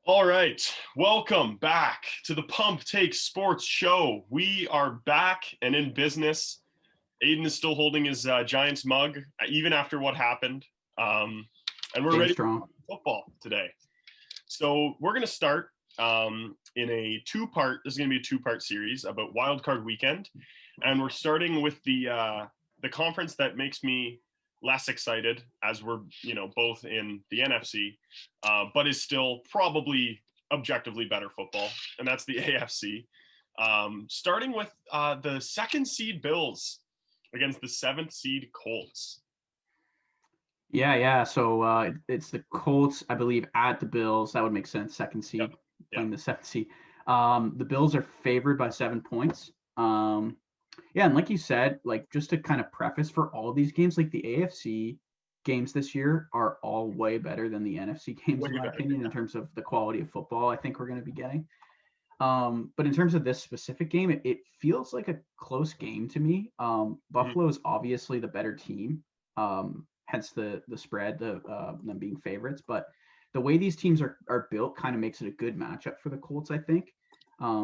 All right, welcome back to the Pump Take Sports Show. We are back and in business. Aiden is still holding his Giants mug, even after what happened. And we're ready for football today. So we're going to start in a two-part. This is going to be a two-part series about Wildcard Weekend, and we're starting with the conference that makes me less excited, as we're both in the NFC, but is still probably objectively better football, and that's the AFC. Starting with the second seed Bills against the seventh seed Colts. Yeah. So it's the Colts, I believe, at the Bills. That would make sense. Second seed playing the seventh seed. The Bills are favored by 7 points. Yeah, and like you said, like just to kind of preface for all of these games, like the AFC games this year are all way better than the NFC games, in my opinion, in terms of the quality of football I think we're going to be getting. But in terms of this specific game, it feels like a close game to me. Buffalo is obviously the better team, hence the spread, them being favorites. But the way these teams are built kind of makes it a good matchup for the Colts, I think,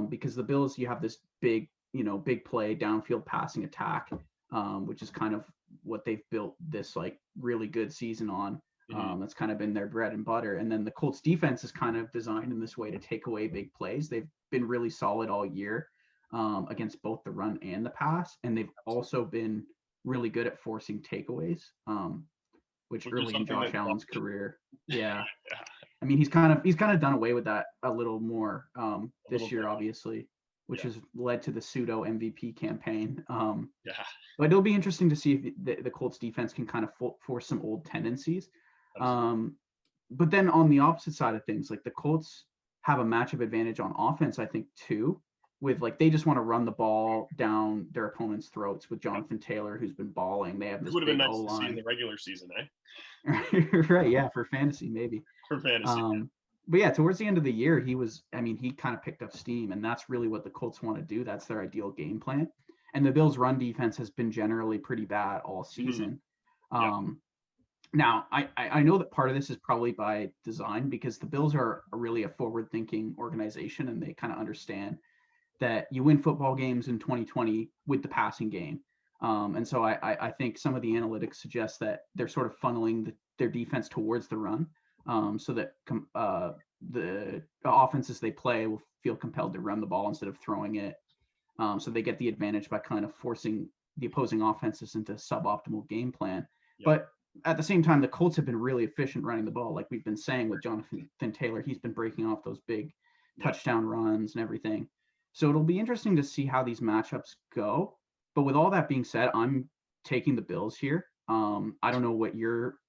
because the Bills, you have this big play downfield passing attack, which is kind of what they've built this like really good season on. That's kind of been their bread and butter. And then the Colts defense is kind of designed in this way to take away big plays. They've been really solid all year against both the run and the pass. And they've also been really good at forcing takeaways, which early in Josh Allen's career. Yeah. I mean, he's kind of done away with that a little more this year, obviously, which has led to the pseudo MVP campaign. But it'll be interesting to see if the Colts defense can kind of force some old tendencies. But then on the opposite side of things, like the Colts have a matchup advantage on offense, I think, too, with like they just want to run the ball down their opponent's throats with Jonathan Taylor, who's been balling. They have this big nice O-line. to see in the regular season, Right, yeah, for fantasy maybe. For fantasy. But yeah, towards the end of the year, he kind of picked up steam, and that's really what the Colts want to do. That's their ideal game plan. And the Bills' run defense has been generally pretty bad all season. Now, I know that part of this is probably by design because the Bills are really a forward-thinking organization, and they kind of understand that you win football games in 2020 with the passing game. And so I think some of the analytics suggest that they're sort of funneling their defense towards the run, so that the offenses they play will feel compelled to run the ball instead of throwing it. So they get the advantage by kind of forcing the opposing offenses into suboptimal game plan. But at the same time, the Colts have been really efficient running the ball. Like we've been saying with Jonathan Taylor, he's been breaking off those big touchdown runs and everything. So it'll be interesting to see how these matchups go. But with all that being said, I'm taking the Bills here. I don't know what your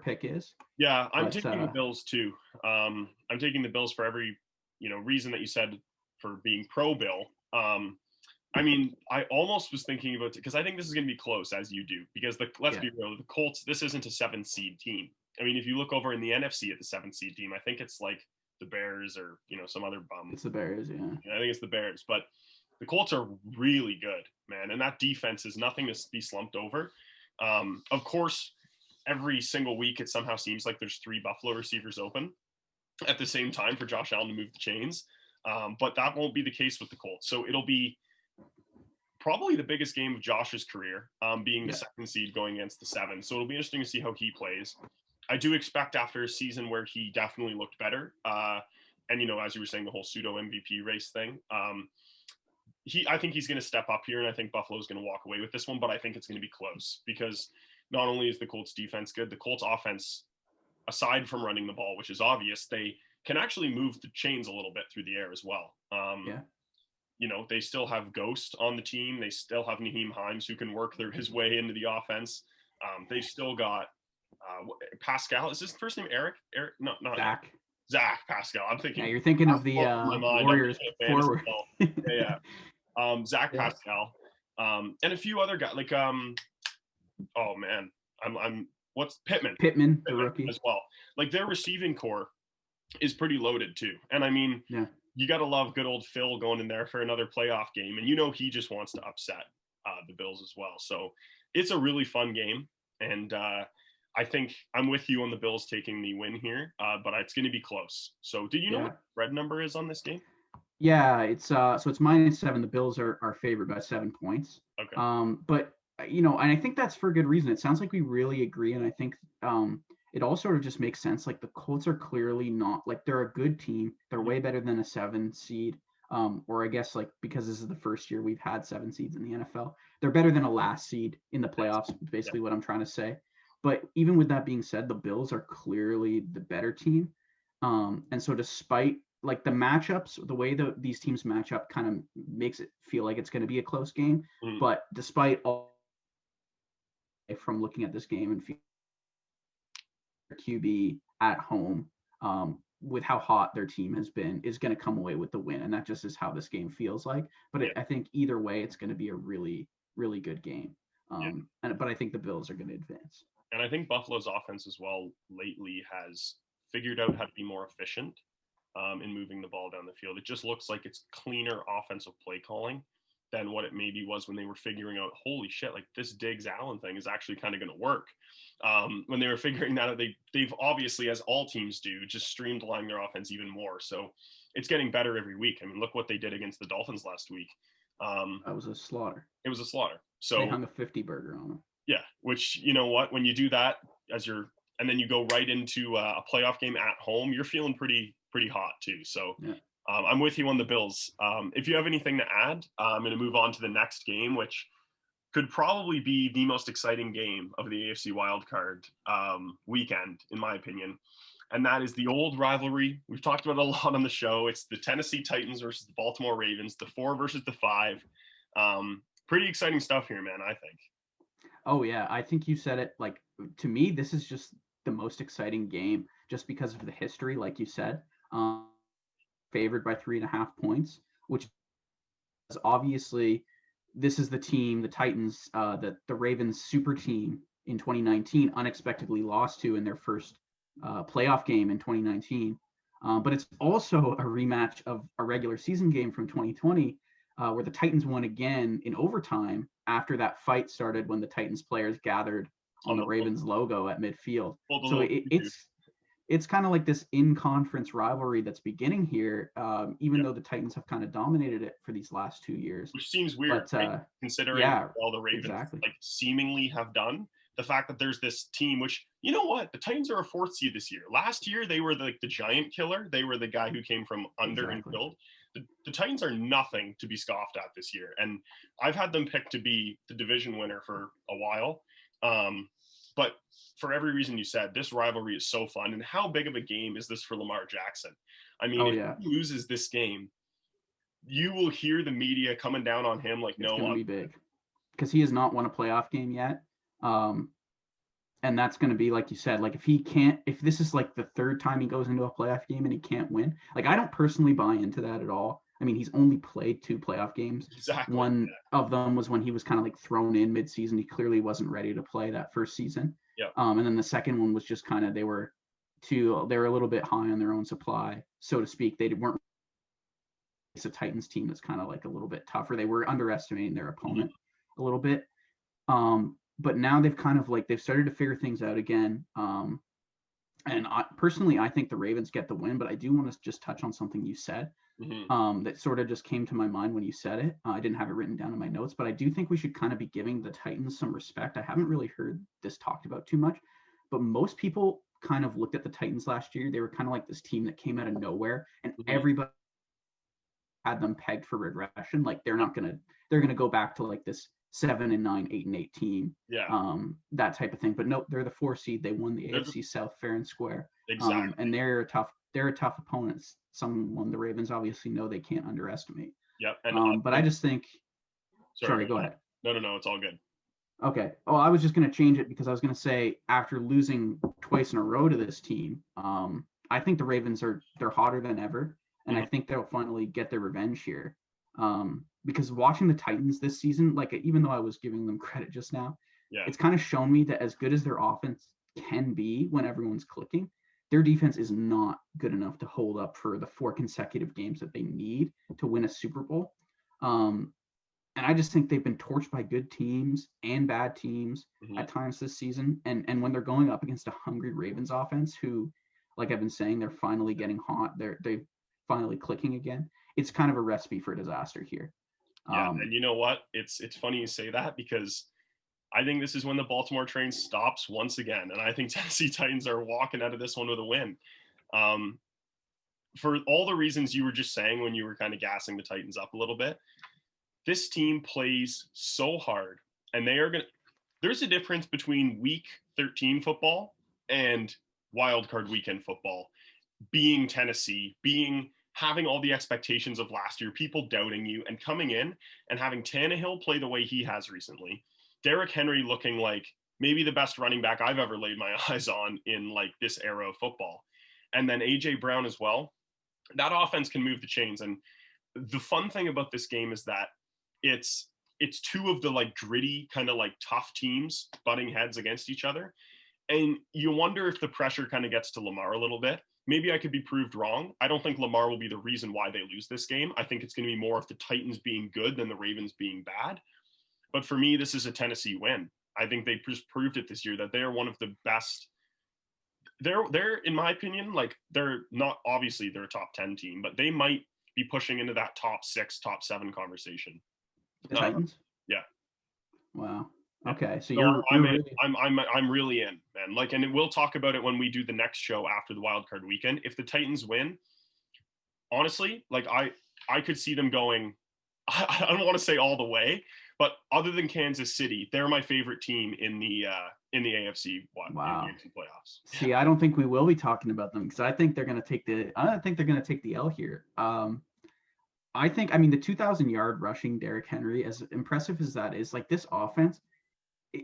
pick is. Yeah, I'm taking the Bills too. I'm taking the Bills for every reason that you said for being pro Bill. I mean, I almost was thinking about it because I think this is going to be close, as you do, because let's be real, the Colts, this isn't a 7th seed team. I mean, if you look over in the NFC at the 7th seed team, I think it's like the Bears or some other bum. It's the Bears, yeah. I think it's the Bears, but the Colts are really good, man, and that defense is nothing to be slumped over. Of course, every single week it somehow seems like there's 3 Buffalo receivers open at the same time for Josh Allen to move the chains, but that won't be the case with the Colts. So it'll be probably the biggest game of Josh's career, being the 2nd seed going against the 7th. So it'll be interesting to see how he plays. I do expect after a season where he definitely looked better, and as you were saying, the whole pseudo MVP race thing, I think he's going to step up here, and I think Buffalo's going to walk away with this one, but I think it's going to be close because not only is the Colts defense good, the Colts offense, aside from running the ball, which is obvious, they can actually move the chains a little bit through the air as well. They still have Ghost on the team. They still have Naheem Hines who can work his way into the offense. They've still got Pascal. Is his first name Eric? Eric? No, not Zach. Zach Pascal. I'm thinking. Yeah, you're thinking of the Warriors forward. Zach Pascal, and a few other guys like oh man, I'm what's Pittman, the rookie as well. Like their receiving core is pretty loaded too, and I mean, you got to love good old Phil going in there for another playoff game, and he just wants to upset the Bills as well. So it's a really fun game, and I think I'm with you on the Bills taking the win here, but it's going to be close. So did you know what the spread number is on this game? Yeah, it's so it's -7. The Bills are favored by 7 points. Okay. But and I think that's for good reason. It sounds like we really agree, and I think it all sort of just makes sense. Like the Colts are clearly not like they're a good team. They're way better than a 7 seed. Or I guess like because this is the first year we've had 7 seeds in the NFL, they're better than a last seed in the playoffs. Basically, what I'm trying to say. But even with that being said, the Bills are clearly the better team. And so despite like the matchups, the way that these teams match up kind of makes it feel like it's going to be a close game. But despite all, from looking at this game and QB at home, with how hot their team has been, is going to come away with the win. And that just is how this game feels like. But I think either way, it's going to be a really, really good game. But I think the Bills are going to advance. And I think Buffalo's offense as well lately has figured out how to be more efficient in moving the ball down the field. It just looks like it's cleaner offensive play calling than what it maybe was when they were figuring out, holy shit, like this Diggs Allen thing is actually kind of going to work. When they were figuring that out, they've obviously, as all teams do, just streamlined their offense even more. So it's getting better every week. I mean, look what they did against the Dolphins last week. That was a slaughter. It was a slaughter. So they hung a 50 burger on them. Yeah, which, you know what, when you do that and then you go right into a playoff game at home, you're feeling pretty hot too. So I'm with you on the Bills. If you have anything to add, I'm going to move on to the next game, which could probably be the most exciting game of the AFC Wildcard weekend, in my opinion. And that is the old rivalry. We've talked about it a lot on the show. It's the Tennessee Titans versus the Baltimore Ravens, the 4 versus the 5. Pretty exciting stuff here, man, I think. Oh, yeah. I think you said it. Like, to me, this is just the most exciting game just because of the history, like you said. Favored by 3.5 points, which is obviously this is the team, the Titans, that the Ravens super team in 2019 unexpectedly lost to in their first playoff game in 2019. But it's also a rematch of a regular season game from 2020 where the Titans won again in overtime after that fight started when the Titans players gathered on the Ravens logo at midfield. So it's kind of like this in-conference rivalry that's beginning here, even though the Titans have kind of dominated it for these last 2 years. Which seems weird, but, right? Considering all the Ravens like seemingly have done. The fact that there's this team, which, you know what, the Titans are a 4th seed this year. Last year, they were the giant killer. They were the guy who came from under and killed. The Titans are nothing to be scoffed at this year. And I've had them picked to be the division winner for a while. But for every reason you said, this rivalry is so fun. And how big of a game is this for Lamar Jackson? I mean, if he loses this game, you will hear the media coming down on him like, no. It's going to be big because he has not won a playoff game yet. And that's going to be, like you said, like if this is like the 3rd time he goes into a playoff game and he can't win, like I don't personally buy into that at all. I mean, he's only played 2 playoff games. Exactly. One of them was when he was kind of like thrown in mid-season. He clearly wasn't ready to play that first season. Yeah. And then the second one was just kind of they were a little bit high on their own supply, so to speak. They weren't. It's a Titans team that's kind of like a little bit tougher. They were underestimating their opponent a little bit. But now they've kind of like they've started to figure things out again. And I think the Ravens get the win, but I do want to just touch on something you said. That sort of just came to my mind when you said it. I didn't have it written down in my notes, but I do think we should kind of be giving the Titans some respect. I haven't really heard this talked about too much, but most people kind of looked at the Titans last year. They were kind of like this team that came out of nowhere, and everybody had them pegged for regression. Like they're going to go back to like this 7-9, 8-8 team. That type of thing. But nope, they're the 4 seed. They won the AFC South fair and square. Exactly. And they're a tough opponents. Someone the Ravens obviously know they can't underestimate. Yep. And but I just think. Sorry, go ahead. No, it's all good. Okay. Oh, I was just going to change it because I was going to say after losing twice in a row to this team, I think the Ravens they're hotter than ever, and I think they'll finally get their revenge here. Because watching the Titans this season, like even though I was giving them credit just now, it's kind of shown me that as good as their offense can be when everyone's clicking, their defense is not good enough to hold up for the 4 consecutive games that they need to win a Super Bowl. And I just think they've been torched by good teams and bad teams Mm-hmm. at times this season. And when they're going up against a hungry Ravens offense, who, like I've been saying, they're finally getting hot. They're finally clicking again. It's kind of a recipe for disaster here. Yeah, and you know what? It's funny you say that, because I think this is when the Baltimore train stops once again, and I think Tennessee Titans are walking out of this one with a win. For all the reasons you were just saying when you were kind of gassing the Titans up a little bit, this team plays so hard, and they are going to – there's a difference between Week 13 football and Wildcard Weekend football. Being Tennessee, having all the expectations of last year, people doubting you, and coming in and having Tannehill play the way he has recently, Derrick Henry looking like maybe the best running back I've ever laid my eyes on in like this era of football, and then AJ Brown as well. That offense can move the chains. And the fun thing about this game is that it's two of the like gritty kind of like tough teams butting heads against each other, and you wonder if the pressure kind of gets to Lamar a little bit. Maybe I could be proved wrong. I don't think Lamar will be the reason why they lose this game. I think it's going to be more of the Titans being good than the Ravens being bad. But for me, this is a Tennessee win. I think they just proved it this year that they are one of the best. They're in my opinion, like they're not obviously they're a top 10 team, but they might be pushing into that top 6, top 7 conversation. The Titans? Yeah. Wow. Okay, so I'm really in, man. Like, and we'll talk about it when we do the next show after the wild card weekend. If the Titans win, honestly, like I could see them going. I don't want to say all the way, but other than Kansas City, they're my favorite team in the AFC playoffs. See, I don't think we will be talking about them because I think they're going to take the L here. I think the 2,000-yard rushing Derrick Henry, as impressive as that is, like this offense,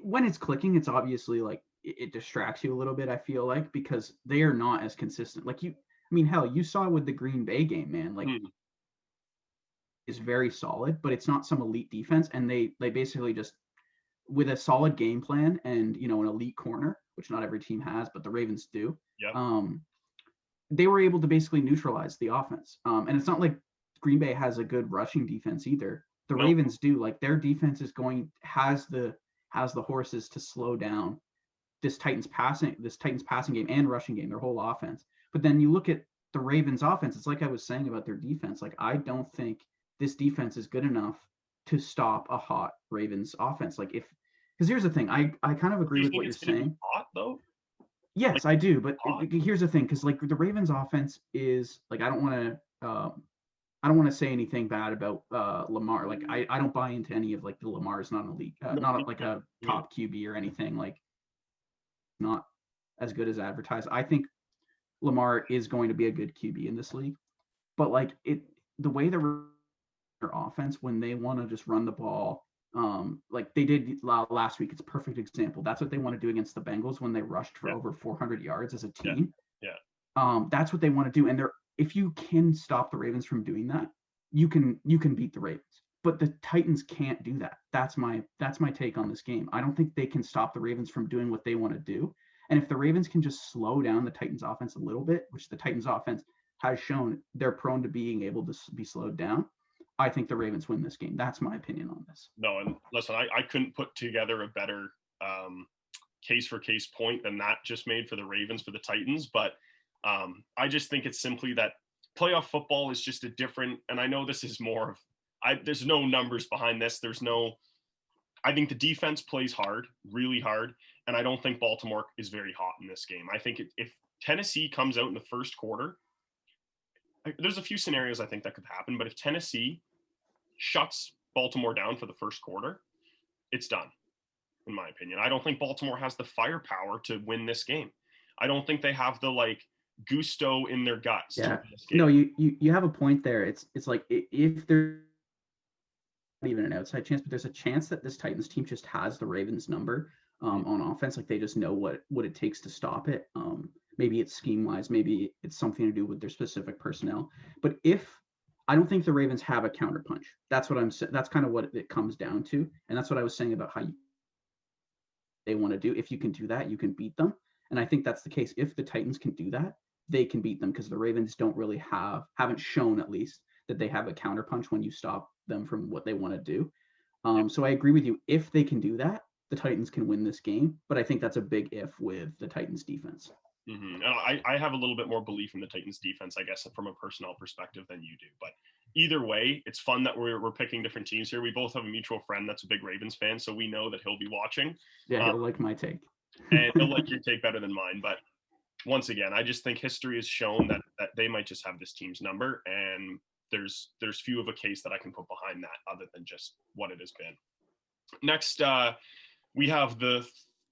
when it's clicking, it's obviously like it distracts you a little bit, I feel like, because they are not as consistent. Like hell, you saw with the Green Bay game, man, like is very solid, but it's not some elite defense. And they basically just, with a solid game plan and, an elite corner, which not every team has, but the Ravens do. Yep. They were able to basically neutralize the offense. And it's not like Green Bay has a good rushing defense either. The Ravens do. Like their defense has the horses to slow down this Titans passing game and rushing game, their whole offense. But then you look at the Ravens offense, it's like I was saying about their defense. Like I don't think this defense is good enough to stop a hot Ravens offense. Like because here's the thing, I kind of agree with what you're saying. Hot though? Yes, I do. But here's the thing, because like the Ravens offense is like, I don't want to say anything bad about Lamar. Like I don't buy into any of like the Lamar is not an elite, not like a top QB or anything, like not as good as advertised. I think Lamar is going to be a good QB in this league, but like the way their offense, when they want to just run the ball, like they did last week, it's a perfect example. That's what they want to do against the Bengals when they rushed for over 400 yards as a team. Yeah. That's what they want to do. And if you can stop the Ravens from doing that, you can beat the Ravens. But the Titans can't do that. That's my take on this game. I don't think they can stop the Ravens from doing what they want to do. And if the Ravens can just slow down the Titans offense a little bit, which the Titans offense has shown they're prone to being able to be slowed down, I think the Ravens win this game. That's my opinion on this. No, and listen, I couldn't put together a better case-for-case point than that just made for the Ravens for the Titans. But I just think it's simply that playoff football is just a different, and I know this is more of, there's no numbers behind this. I think the defense plays hard, really hard, and I don't think Baltimore is very hot in this game. I think if Tennessee comes out in the first quarter, there's a few scenarios I think that could happen, but if Tennessee shuts Baltimore down for the first quarter, it's done, in my opinion. I don't think Baltimore has the firepower to win this game. I don't think they have the gusto in their guts. Yeah. No, you have a point there. It's like if there's not even an outside chance, but there's a chance that this Titans team just has the Ravens number on offense. Like they just know what it takes to stop it. Maybe it's scheme wise, maybe it's something to do with their specific personnel. But I don't think the Ravens have a counterpunch. That's what I'm saying. That's kind of what it comes down to. And that's what I was saying about how they want to do. If you can do that, you can beat them. And I think that's the case. If the Titans can do that, they can beat them, because the Ravens don't really haven't shown, at least, that they have a counterpunch when you stop them from what they want to do. So I agree with you. If they can do that, the Titans can win this game. But I think that's a big if with the Titans defense. Mm-hmm. And I have a little bit more belief in the Titans defense, I guess, from a personnel perspective than you do. But either way, it's fun that we're picking different teams here. We both have a mutual friend that's a big Ravens fan, so we know that he'll be watching. Yeah, he'll like my take. And he'll like your take better than mine. But once again, I just think history has shown that they might just have this team's number, and there's few of a case that I can put behind that other than just what it has been. Next, we have the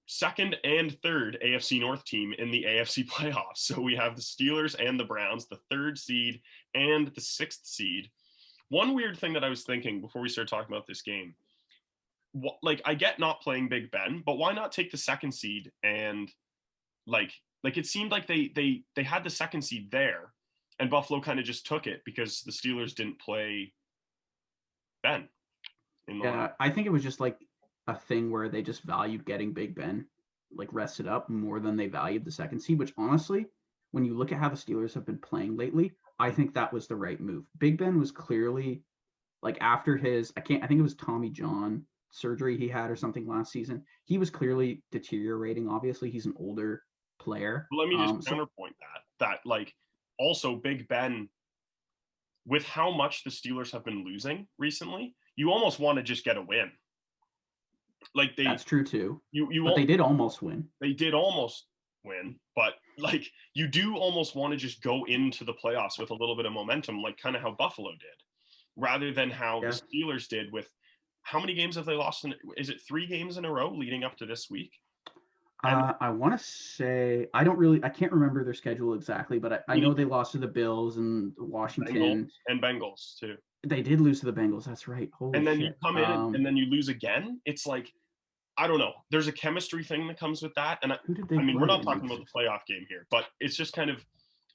second and third AFC North team in the AFC playoffs. So we have the Steelers and the Browns, the third seed and the sixth seed. One weird thing that I was thinking before we started talking about this game, like I get not playing Big Ben, but why not take the second seed and like it seemed like they had the second seed there, and Buffalo kind of just took it because the Steelers didn't play Ben. I think it was just like a thing where they just valued getting Big Ben like rested up more than they valued the second seed, which honestly, when you look at how the Steelers have been playing lately, I think that was the right move. Big Ben was clearly like after his, I think it was Tommy John surgery he had or something last season. He was clearly deteriorating. Obviously, he's an older player. Let me just counterpoint that like also Big Ben, with how much the Steelers have been losing recently, you almost want to just get a win. Like that's true too. But they did almost win. They did almost win, but like you do almost want to just go into the playoffs with a little bit of momentum, like kind of how Buffalo did, rather than how the Steelers did with how many games have they lost? Is it 3 games in a row leading up to this week? I want to say I can't remember their schedule exactly, but I know they lost to the Bills and Washington and Bengals too. They did lose to the Bengals. That's right. Holy and then shit. You come in and then you lose again. It's like, I don't know. There's a chemistry thing that comes with that. And we're not talking about the playoff game here, but it's just kind of,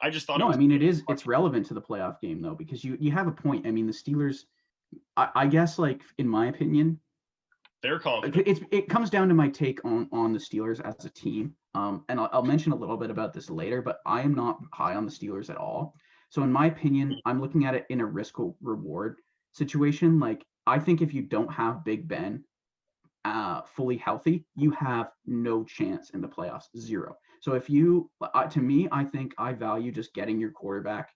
I just thought. No, it's relevant to the playoff game though, because you have a point. I mean, the Steelers, I guess, like in my opinion, they're confident. It comes down to my take on the Steelers as a team. And I'll mention a little bit about this later, but I am not high on the Steelers at all. So in my opinion, I'm looking at it in a risk reward situation. Like I think if you don't have Big Ben fully healthy, you have no chance in the playoffs, 0. So if you, to me, I think I value just getting your quarterback,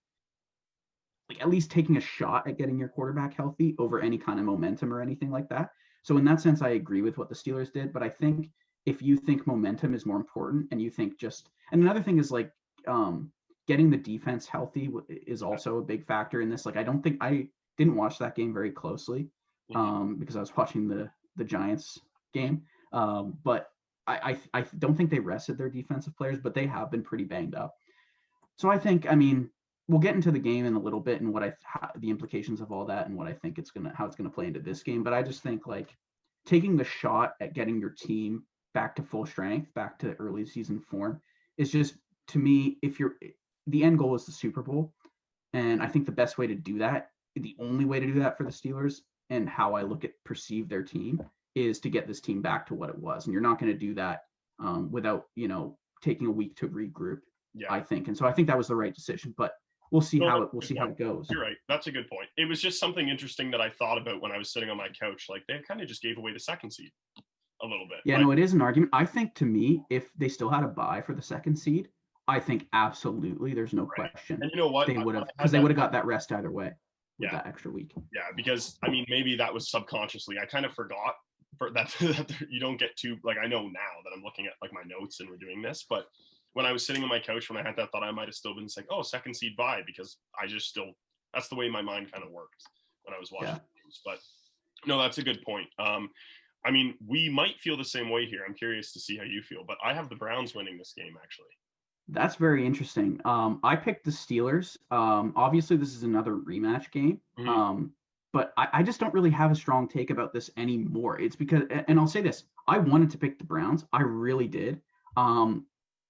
like at least taking a shot at getting your quarterback healthy over any kind of momentum or anything like that. So in that sense, I agree with what the Steelers did. But I think if you think momentum is more important and you think and another thing is like getting the defense healthy is also a big factor in this. Like I didn't watch that game very closely because I was watching the Giants game. But I don't think they rested their defensive players, but they have been pretty banged up. So I think, we'll get into the game in a little bit and the implications of all that and what I think how it's gonna play into this game. But I just think like taking the shot at getting your team back to full strength, back to early season form is just, to me, the end goal is the Super Bowl. And I think the best way to do that, the only way to do that for the Steelers and how I perceive their team is to get this team back to what it was. And you're not going to do that without, taking a week to regroup, I think. And so I think that was the right decision, but we'll see how it goes. You're right. That's a good point. It was just something interesting that I thought about when I was sitting on my couch. Like they kind of just gave away the second seed a little bit. Yeah, no, it is an argument. I think, to me, if they still had a bye for the second seed, I think absolutely there's no question. And you know what? They would have got that rest either way with that extra week. Yeah, because maybe that was subconsciously. I kind of forgot that you don't get to, like, I know now that I'm looking at like my notes and we're doing this, but when I was sitting on my couch when I had that thought, I might have still been saying, oh, second seed bye, because I just still, that's the way my mind kind of worked when I was watching games. But no, that's a good point. We might feel the same way here. I'm curious to see how you feel, but I have the Browns winning this game, actually. That's very interesting. I picked the Steelers. Obviously, this is another rematch game, but I just don't really have a strong take about this anymore. It's because, and I'll say this, I wanted to pick the Browns. I really did.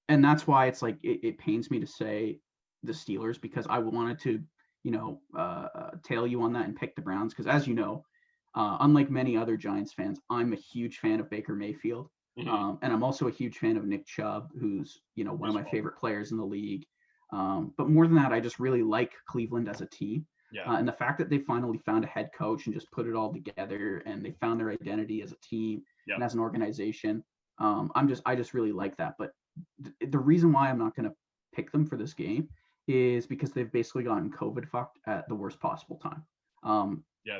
And that's why it's like, it pains me to say the Steelers, because I wanted to, tail you on that and pick the Browns. Because as you know, unlike many other Giants fans, I'm a huge fan of Baker Mayfield. And I'm also a huge fan of Nick Chubb, who's, one of my favorite players in the league. But more than that, I just really like Cleveland as a team. Yeah. And the fact that they finally found a head coach and just put it all together, and they found their identity as a team and as an organization, I just really like that. But the reason why I'm not going to pick them for this game is because they've basically gotten COVID fucked at the worst possible time.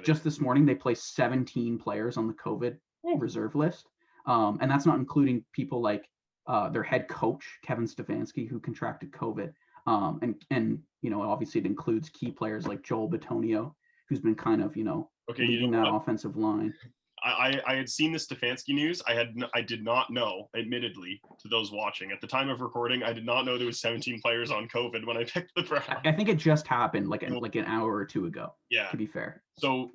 Just this morning, they placed 17 players on the COVID reserve list. And that's not including people like their head coach, Kevin Stefanski, who contracted COVID. And obviously it includes key players like Joel Bitonio, who's been kind of, leading that offensive line. I had seen the Stefanski news. I did not know, admittedly, to those watching. At the time of recording, I did not know there was 17 players on COVID when I picked the Browns. I think it just happened like an hour or two ago. Yeah. To be fair. So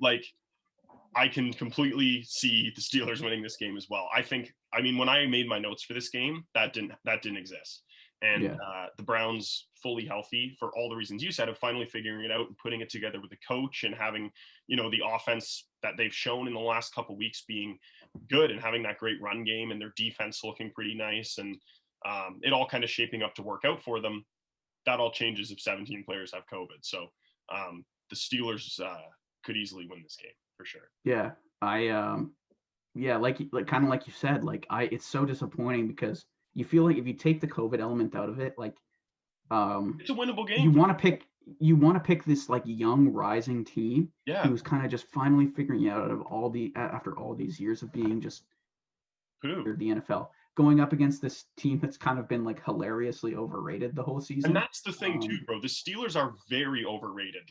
I can completely see the Steelers winning this game as well. When I made my notes for this game, that didn't exist. And the Browns, fully healthy for all the reasons you said, of finally figuring it out and putting it together with the coach and having, the offense that they've shown in the last couple of weeks being good and having that great run game and their defense looking pretty nice, and it all kind of shaping up to work out for them. That all changes if 17 players have COVID. So the Steelers could easily win this game for sure. Yeah, like kind of like you said, it's so disappointing because you feel like if you take the COVID element out of it, it's a winnable game. You want to pick this young rising team, who's kind of just finally figuring out after all these years of being just the NFL, going up against this team that's kind of been hilariously overrated the whole season. And that's the thing too, bro. The Steelers are very overrated.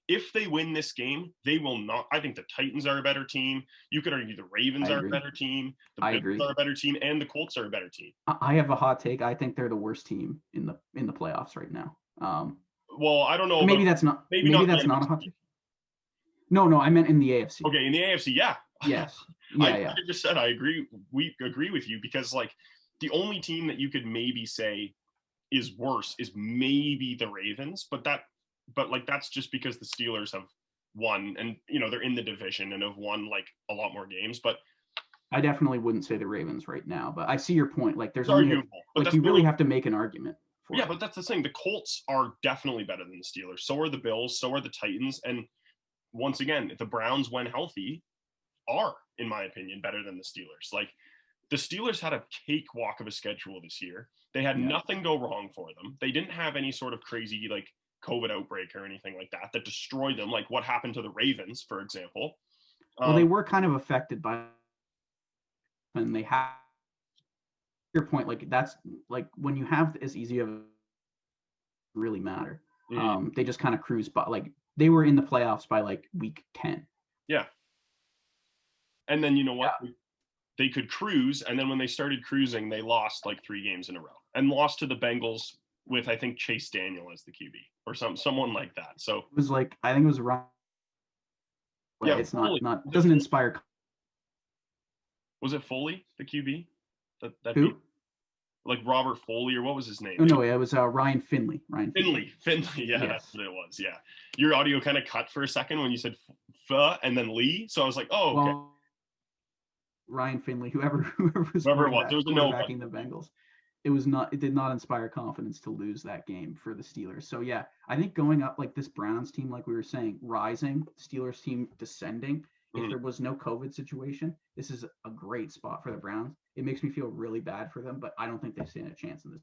If they win this game, they will not. I think the Titans are a better team. You could argue the Ravens are a better team. The Bengals are a better team, and the Colts are a better team. I have a hot take. I think they're the worst team in the playoffs right now. Well, I don't know. Maybe that's not a hot take. No, I meant in the AFC. Okay, in the AFC, yeah. Yes. I just said I agree. We agree with you because the only team that you could maybe say is worse is maybe the Ravens, but that's just because the Steelers have won and they're in the division and have won a lot more games. But I definitely wouldn't say the Ravens right now, but I see your point. There's arguable, you really have to make an argument for it. But that's the thing. The Colts are definitely better than the Steelers. So are the Bills. So are the Titans. And once again, the Browns, when healthy, are, in my opinion, better than the Steelers. The Steelers had a cakewalk of a schedule this year. They had nothing go wrong for them. They didn't have any sort of crazy COVID outbreak or anything like that destroyed them, like what happened to the Ravens, for example. Well, they were kind of affected by, and they have your point. That's when you have as easy of really matter. They just kind of cruise, but they were in the playoffs by week 10. Yeah. And then you know what? Yeah. They could cruise, and then when they started cruising, they lost 3 games in a row and lost to the Bengals with, I think, Chase Daniel as the QB or someone like that. So it was I think it was around. Yeah, it's Foley. not doesn't inspire. Was it Foley, the QB? That Who? Robert Foley, or what was his name? Oh, no, it was Ryan Finley. Finley. Yeah, yes. That's what it was. Yeah. Your audio kind of cut for a second when you said and then Lee. So I was like, oh, okay. Well, Ryan Finley, whoever was quarterbacking the Bengals. It did not inspire confidence to lose that game for the Steelers. So yeah, I think going up this Browns team, like we were saying, rising, Steelers team descending. If there was no COVID situation, this is a great spot for the Browns. It makes me feel really bad for them, but I don't think they stand a chance in this.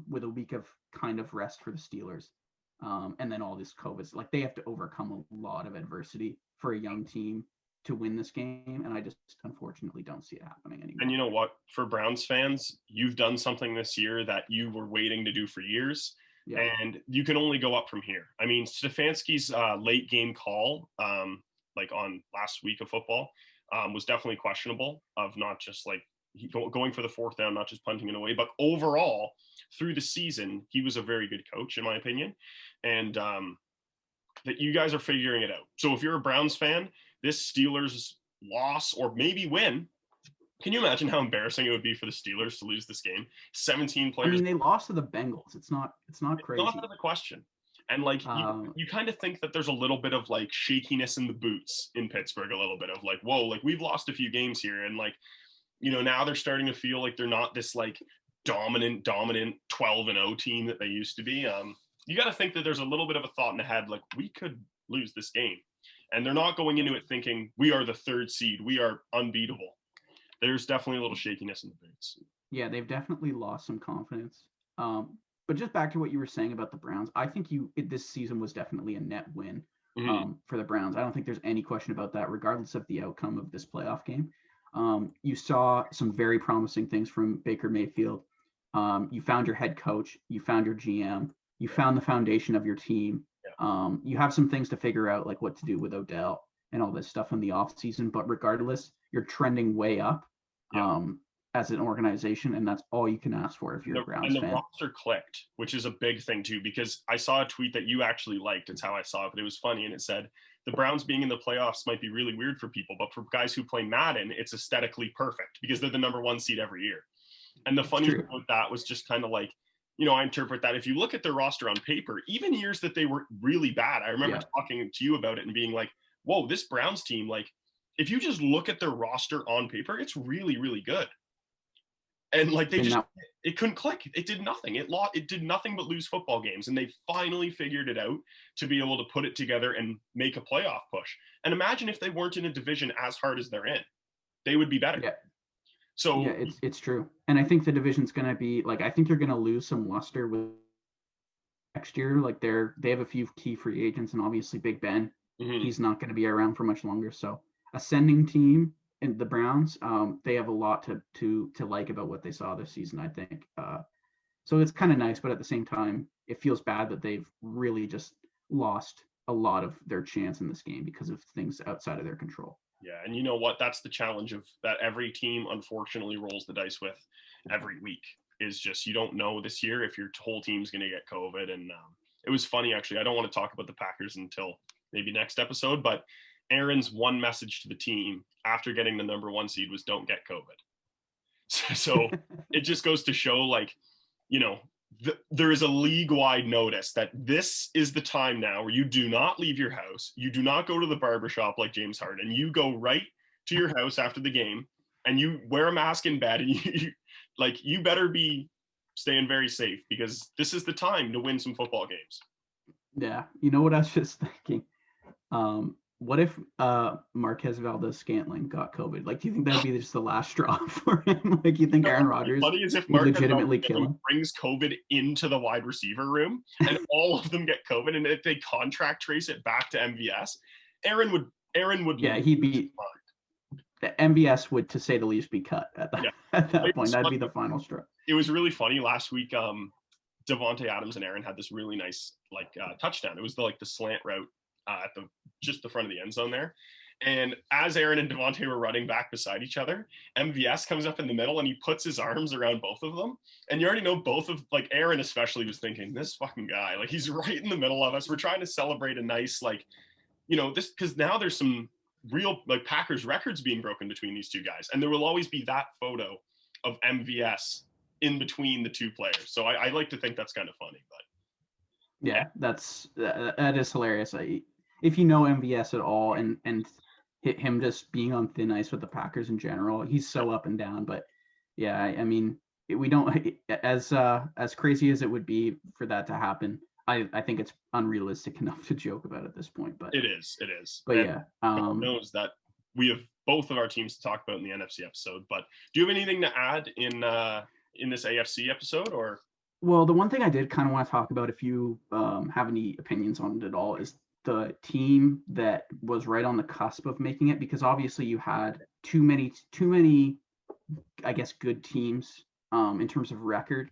With a week of kind of rest for the Steelers, and then all this COVID, they have to overcome a lot of adversity for a young team to win this game, and I just unfortunately don't see it happening anymore. And you know what? For Browns fans, you've done something this year that you were waiting to do for years, and you can only go up from here. I mean, Stefanski's late game call, on last week of football, was definitely questionable, of not just going for the 4th down, not just punting it away, but overall through the season, he was a very good coach, in my opinion, and that you guys are figuring it out. So if you're a Browns fan, this Steelers loss or maybe win, can you imagine how embarrassing it would be for the Steelers to lose this game? 17 players. I mean, they lost to the Bengals. It's not crazy. It's not out of the question. And you kind of think that there's a little bit of shakiness in the boots in Pittsburgh, a little bit of whoa, we've lost a few games here. And now they're starting to feel like they're not this dominant 12-0 team that they used to be. you got to think that there's a little bit of a thought in the head, like we could lose this game. And they're not going into it thinking we are the 3rd seed. We are unbeatable. There's definitely a little shakiness in the boots. Yeah, they've definitely lost some confidence. But just back to what you were saying about the Browns, I think this season was definitely a net win for the Browns. I don't think there's any question about that, regardless of the outcome of this playoff game. You saw some very promising things from Baker Mayfield. You found your head coach. You found your GM. You found the foundation of your team. You have some things to figure out, like what to do with Odell and all this stuff in the offseason. But regardless, you're trending way up as an organization, and that's all you can ask for if you're a Browns fan. And the roster clicked, which is a big thing too, because I saw a tweet that you actually liked. It's how I saw it, but it was funny, and it said, the Browns being in the playoffs might be really weird for people, but for guys who play Madden, it's aesthetically perfect because they're the number 1 seed every year. And the funny thing about that was just kind of like, I interpret that if you look at their roster on paper, even years that they were really bad, I remember talking to you about it and being like, whoa, this Browns team, like, if you just look at their roster on paper, it's really, really good. And like it couldn't click. It did nothing. It did nothing but lose football games. And they finally figured it out to be able to put it together and make a playoff push. And imagine if they weren't in a division as hard as they're in, they would be better. Yeah. So yeah, it's true. And I think the division's going to be like, I think you're going to lose some luster with next year. Like they have a few key free agents, and obviously Big Ben, he's not going to be around for much longer. So ascending team in the Browns, they have a lot to like about what they saw this season, I think. So it's kind of nice, but at the same time, it feels bad that they've really just lost a lot of their chance in this game because of things outside of their control. Yeah, and you know what? That's the challenge of that every team unfortunately rolls the dice with every week, is just you don't know this year if your whole team's going to get COVID. And it was funny, actually. I don't want to talk about the Packers until maybe next episode, but Aaron's one message to the team after getting the number 1 seed was don't get COVID. So it just goes to show, like, there is a league-wide notice that this is the time now where you do not leave your house. You do not go to the barbershop like James Harden. You go right to your house after the game and you wear a mask in bed, and you better be staying very safe because this is the time to win some football games. Yeah. You know what I was just thinking? What if Marquez Valdez-Scantling got COVID? Like, do you think that'd be just the last straw for him? Like, you think Aaron Rodgers funny is if would legitimately kill him? Brings COVID into the wide receiver room and all of them get COVID, and if they contract trace it back to MVS, Aaron would yeah, he'd be the MVS would, to say the least, be cut at that point. That'd be the final straw. It was really funny last week. Devontae Adams and Aaron had this really nice touchdown. It was the slant route at the front of the end zone there. And as Aaron and Devontae were running back beside each other, MVS comes up in the middle and he puts his arms around both of them. And you already know both of, Aaron especially was thinking, this fucking guy, he's right in the middle of us. We're trying to celebrate a nice, this, because now there's some real, Packers records being broken between these two guys. And there will always be that photo of MVS in between the two players. So I like to think that's kind of funny, but. Yeah, that is hilarious. If you know MVS at all and him just being on thin ice with the Packers in general, he's so up and down. But yeah, I mean, we don't, as crazy as it would be for that to happen, I think it's unrealistic enough to joke about at this point. But it is. But and God knows that we have both of our teams to talk about in the NFC episode. But do you have anything to add in this AFC episode, or? Well, the one thing I did kind of want to talk about, if you have any opinions on it at all, is the team that was right on the cusp of making it, because obviously you had too many, I guess, good teams in terms of record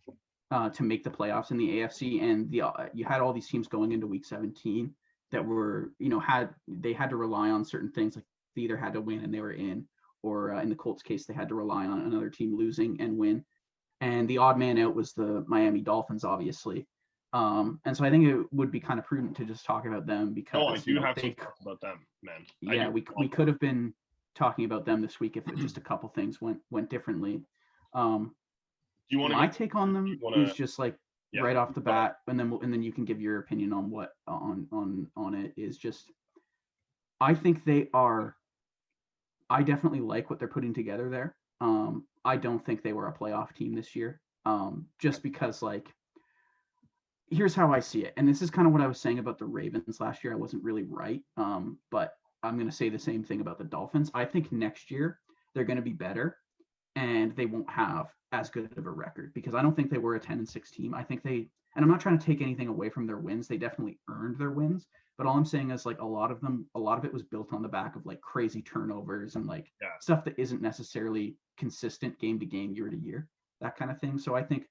to make the playoffs in the AFC, and you had all these teams going into Week 17 that were, they had to rely on certain things, like they either had to win and they were in, or in the Colts case, they had to rely on another team losing and win. And the odd man out was the Miami Dolphins, obviously. And so I think it would be kind of prudent to just talk about them, because I do have to talk about them, man. Yeah, we could have been talking about them this week if just a couple things went differently. My take on them is just right off the bat, and then you can give your opinion on what on it is. Just, I think I definitely like what they're putting together there. I don't think they were a playoff team this year, just because here's how I see it. And this is kind of what I was saying about the Ravens last year. I wasn't really right. But I'm going to say the same thing about the Dolphins. I think next year they're going to be better and they won't have as good of a record because I don't think they were a 10-6 team. I think they, and I'm not trying to take anything away from their wins. They definitely earned their wins. But all I'm saying is like a lot of it was built on the back of like crazy turnovers and like stuff that isn't necessarily consistent game to game, year to year, that kind of thing. So I think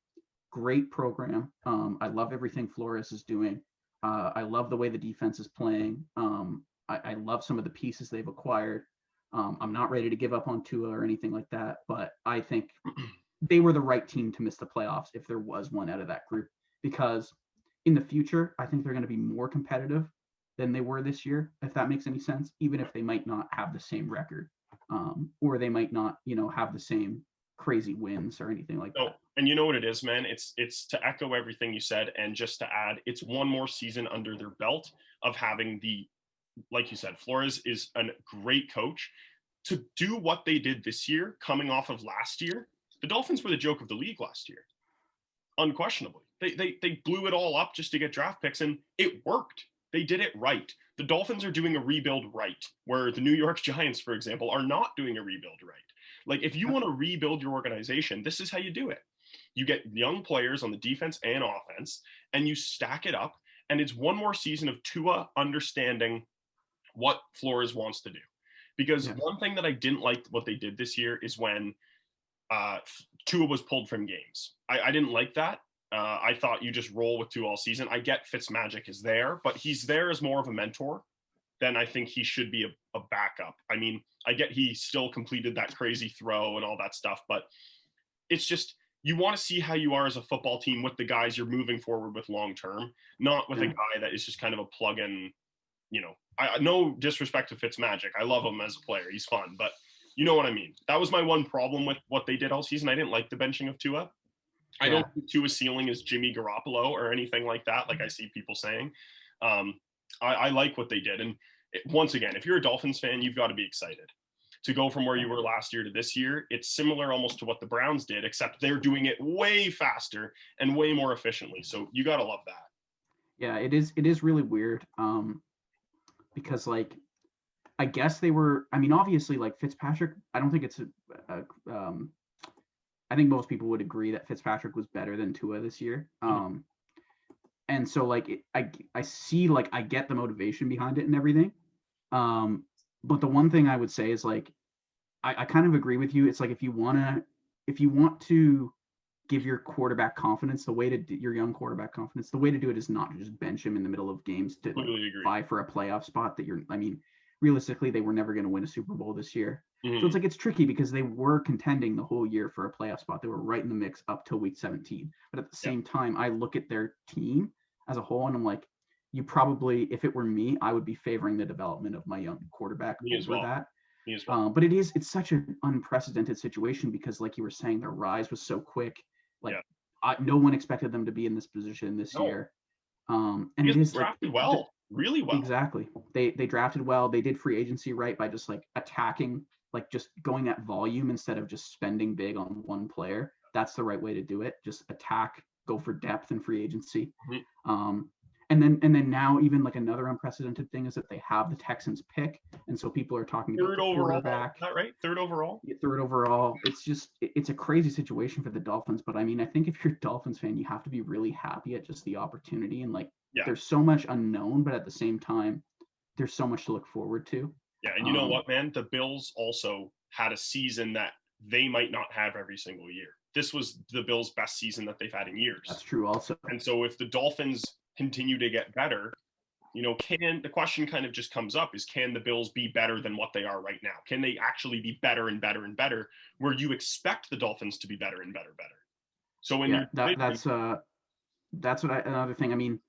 great program. I love everything Flores is doing. I love the way the defense is playing. I love some of the pieces they've acquired. I'm not ready to give up on Tua or anything like that, but I think they were the right team to miss the playoffs if there was one out of that group, because in the future, I think they're going to be more competitive than they were this year, if that makes any sense, even if they might not have the same record, or they might not, have the same crazy wins or anything like that. And you know what it is, man? It's to echo everything you said, and just to add, it's one more season under their belt of having like you said, Flores is a great coach. To do what they did this year, coming off of last year, the Dolphins were the joke of the league last year, unquestionably. They blew it all up just to get draft picks, and it worked. They did it right. The Dolphins are doing a rebuild right, where the New York Giants, for example, are not doing a rebuild right. Like, if you want to rebuild your organization, this is how you do it. You get young players on the defense and offense, and you stack it up, and it's one more season of Tua understanding what Flores wants to do. Because one thing that I didn't like what they did this year is when Tua was pulled from games. I didn't like that. I thought you just roll with Tua all season. I get Fitzmagic is there, but he's there as more of a mentor than I think he should be a backup. I mean, I get he still completed that crazy throw and all that stuff, but it's just, you want to see how you are as a football team with the guys you're moving forward with long term, not with a guy that is just kind of a plug-in. I no disrespect to Fitzmagic. I love him as a player. He's fun, but you know what I mean. That was my one problem with what they did all season. I didn't like the benching of Tua. I don't think Tua's ceiling is Jimmy Garoppolo or anything like that, like I see people saying. I like what they did. And once again, if you're a Dolphins fan, you've got to be excited. To go from where you were last year to this year, it's similar almost to what the Browns did, except they're doing it way faster and way more efficiently. So you got to love that. Yeah, it is really weird. Because like, I guess they were, I mean, obviously like Fitzpatrick, I don't think it's I think most people would agree that Fitzpatrick was better than Tua this year. And so like, I see, like, I get the motivation behind it and everything. But the one thing I would say is like, I kind of agree with you. It's like, if you want to give your quarterback confidence, your young quarterback confidence, the way to do it is not to just bench him in the middle of games to vie for a playoff spot realistically, they were never going to win a Super Bowl this year. Mm-hmm. So it's like, it's tricky because they were contending the whole year for a playoff spot. They were right in the mix up till week 17. But at the same time, I look at their team as a whole and I'm like, you probably, if it were me, I would be favoring the development of my young quarterback over that. But it's such an unprecedented situation because, like you were saying, their rise was so quick. Like, no one expected them to be in this position this year. And it is drafted really well. Exactly. They drafted well. They did free agency right by just like attacking, like just going at volume instead of just spending big on one player. That's the right way to do it. Just attack, go for depth and free agency. Mm-hmm. And then now even like another unprecedented thing is that they have the Texans pick, and so people are talking about the quarterback. Is that right? Third overall. It's a crazy situation for the Dolphins, but I mean, I think if you're a Dolphins fan, you have to be really happy at just the opportunity, and like there's so much unknown, but at the same time, there's so much to look forward to. Yeah, and you know what, man? The Bills also had a season that they might not have every single year. This was the Bills' best season that they've had in years. That's true also. And so if the Dolphins continue to get better, the question kind of just comes up is, can the Bills be better than what they are right now? Can they actually be better and better and better, where you expect the Dolphins to be better and better? So another thing. I mean,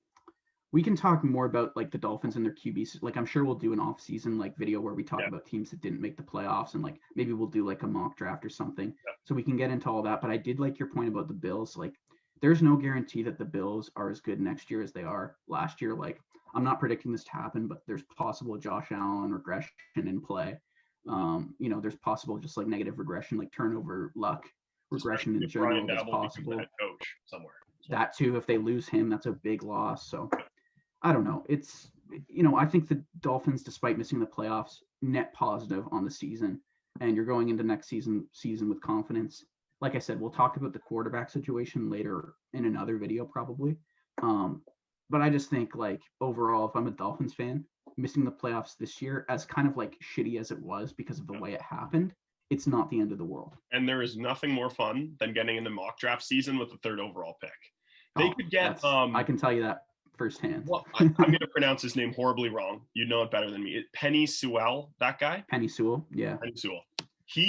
we can talk more about like the Dolphins and their QBs. Like, I'm sure we'll do an off-season like video where we talk about teams that didn't make the playoffs, and like maybe we'll do like a mock draft or something. So we can get into all that. But I did like your point about the Bills. Like, there's no guarantee that the Bills are as good next year as they are last year. Like, I'm not predicting this to happen, but there's possible Josh Allen regression in play. There's possible just like negative regression, like turnover luck regression in general is possible. Coach somewhere. that too, if they lose him, that's a big loss. So I don't know. It's, I think the Dolphins, despite missing the playoffs, net positive on the season, and you're going into next season with confidence. Like I said, we'll talk about the quarterback situation later in another video probably. But I just think, like, overall, if I'm a Dolphins fan, missing the playoffs this year, as kind of like shitty as it was because of the way it happened, it's not the end of the world. And there is nothing more fun than getting into mock draft season with the 3rd overall pick. They could get I can tell you that firsthand. Well, I'm going to pronounce his name horribly wrong. You know it better than me. Penny Sewell, that guy? Penny Sewell, yeah. Penny Sewell.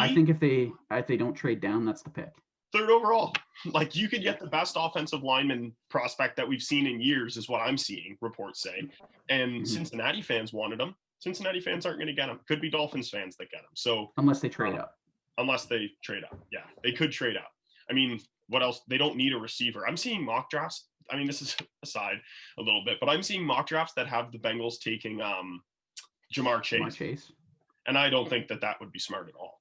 I think if they don't trade down, that's the pick. 3rd overall. Like, you could get the best offensive lineman prospect that we've seen in years, is what I'm seeing reports say. And Cincinnati fans wanted him. Cincinnati fans aren't going to get him. Could be Dolphins fans that get him. So unless they trade up. Unless they trade up. Yeah, they could trade up. I mean, what else? They don't need a receiver. I'm seeing mock drafts. I mean, this is aside a little bit, but I'm seeing mock drafts that have the Bengals taking Jamar Chase. And I don't think that would be smart at all.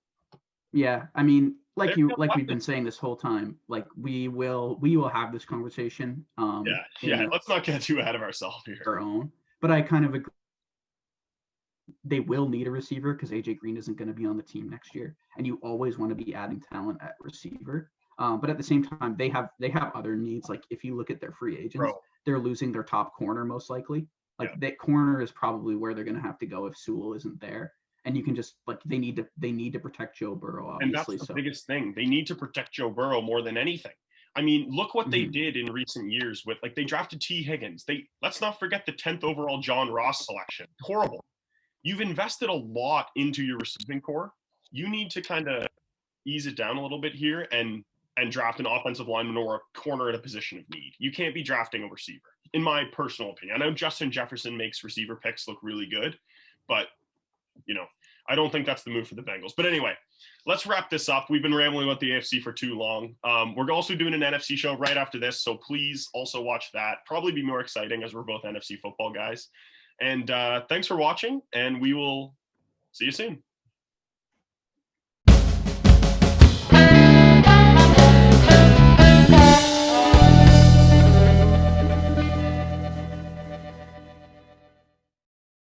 Yeah, I mean, like we've been saying this whole time, like we will have this conversation. Let's not get too ahead of ourselves here. Our own, but I kind of agree. They will need a receiver because AJ Green isn't going to be on the team next year, and you always want to be adding talent at receiver. But at the same time, they have other needs. Like, if you look at their free agents, they're losing their top corner most likely. Like, that corner is probably where they're going to have to go if Sewell isn't there. And you can just, like, they need to protect Joe Burrow, obviously. And that's the biggest thing. They need to protect Joe Burrow more than anything. I mean, look what they did in recent years with, like, they drafted T. Higgins. Let's not forget the 10th overall John Ross selection. Horrible. You've invested a lot into your receiving core. You need to kind of ease it down a little bit here and draft an offensive lineman or a corner at a position of need. You can't be drafting a receiver, in my personal opinion. I know Justin Jefferson makes receiver picks look really good, but, I don't think that's the move for the Bengals. But anyway, let's wrap this up. We've been rambling about the AFC for too long. We're also doing an NFC show right after this, so please also watch that. Probably be more exciting as we're both NFC football guys. And thanks for watching, and we will see you soon.